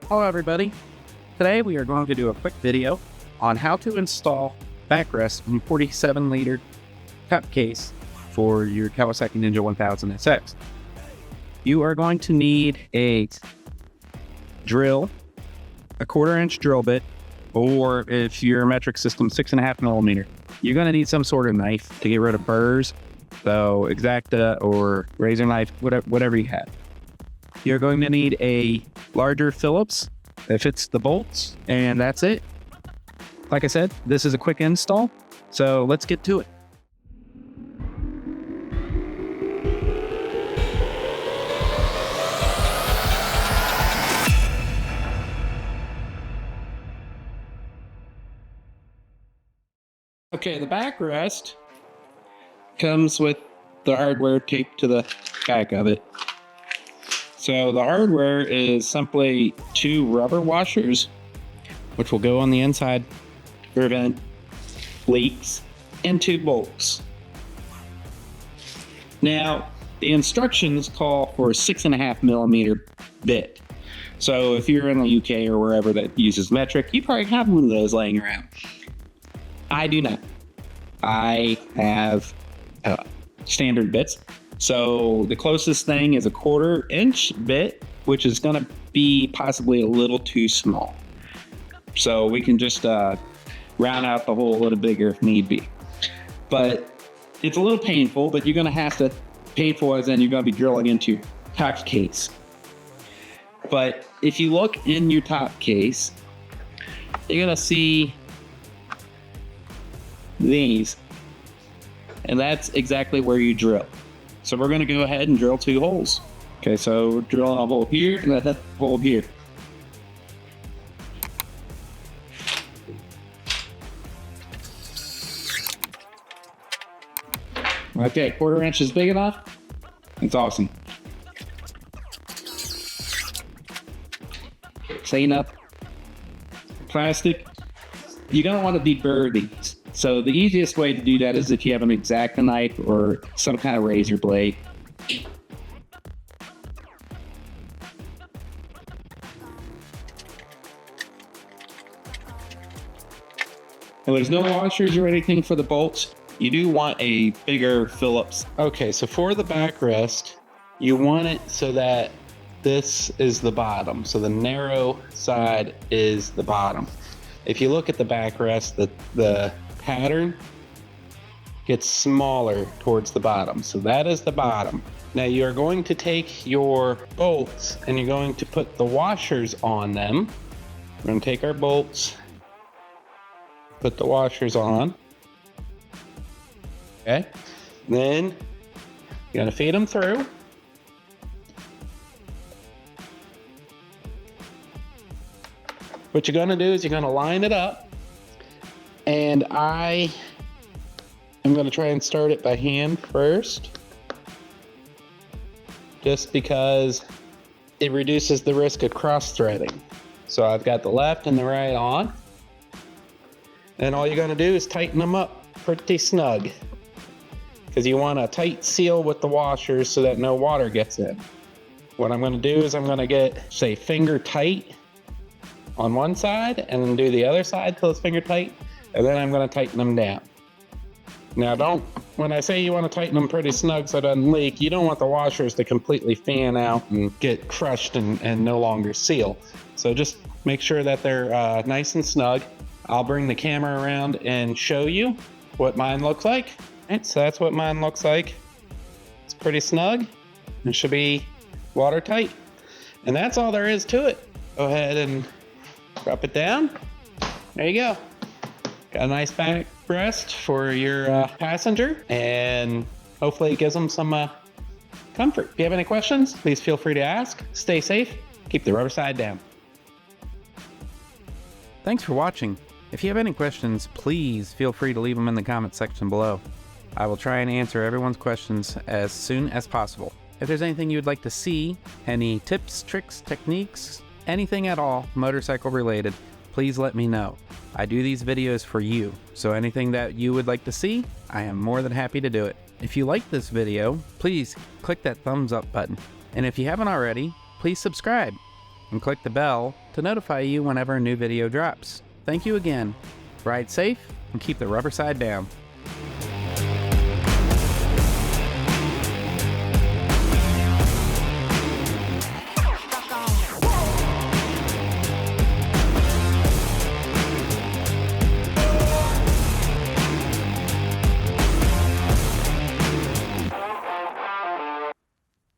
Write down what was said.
Hello everybody. Today we are going to do a quick video on how to install backrest in 47 liter cup case for your Kawasaki Ninja 1000 SX. You are going to need a drill, a 1/4-inch drill bit, or if your metric system 6.5 millimeter, you're going to need some sort of knife to get rid of burrs, so X-Acto or razor knife, whatever you have. You're going to need a larger Phillips that fits the bolts, and that's it. Like I said, this is a quick install, so let's get to it. Okay, the backrest comes with the hardware taped to the back of it. So the hardware is simply 2 rubber washers, which will go on the inside to prevent leaks, and 2 bolts. Now, the instructions call for a 6.5 millimeter bit. So if you're in the UK or wherever that uses metric, you probably have one of those laying around. I do not. I have standard bits. So the closest thing is a 1/4-inch bit, which is going to be possibly a little too small. So we can just round out the hole a little bigger if need be. But it's a little painful, but you're going to have to, painful as in you're going to be drilling into your top case. But if you look in your top case, you're going to see these. And that's exactly where you drill. So we're going to go ahead and drill 2 holes. Okay, so we're drilling a hole here and a hole here. Okay, 1/4-inch is big enough. It's awesome. Clean up plastic. You're going to want to deburr these. So the easiest way to do that is if you have an X-Acto knife or some kind of razor blade. And there's no washers or anything for the bolts. You do want a bigger Phillips. Okay, so for the backrest, you want it so that this is the bottom. So the narrow side is the bottom. If you look at the backrest, the pattern gets smaller towards the bottom. So that is the bottom. Now you're going to take your bolts and you're going to put the washers on them. We're going to take our bolts, put the washers on. Okay. Then you're going to feed them through. What you're going to do is you're going to line it up. And I am going to try and start it by hand first, just because it reduces the risk of cross-threading. So I've got the left and the right on. And all you're going to do is tighten them up pretty snug, because you want a tight seal with the washers so that no water gets in. What I'm going to do is I'm going to get, say, finger tight on one side and then do the other side till it's finger tight. And then I'm going to tighten them down. Now when I say you want to tighten them pretty snug so it doesn't leak, you don't want the washers to completely fan out and get crushed and no longer seal. So just make sure that they're nice and snug. I'll bring the camera around and show you what mine looks like. Right, so that's what mine looks like. It's pretty snug. It should be watertight. And that's all there is to it. Go ahead and drop it down. There you go. Got a nice backrest for your passenger, and hopefully it gives them some comfort. If you have any questions, please feel free to ask. Stay safe. Keep the rubber side down. Thanks for watching. If you have any questions, please feel free to leave them in the comments section below. I will try and answer everyone's questions as soon as possible. If there's anything you would like to see, any tips, tricks, techniques, anything at all motorcycle related, please let me know. I do these videos for you, so anything that you would like to see, I am more than happy to do it. If you like this video, please click that thumbs up button. And if you haven't already, please subscribe. and click the bell to notify you whenever a new video drops. Thank you again. Ride safe and keep the rubber side down.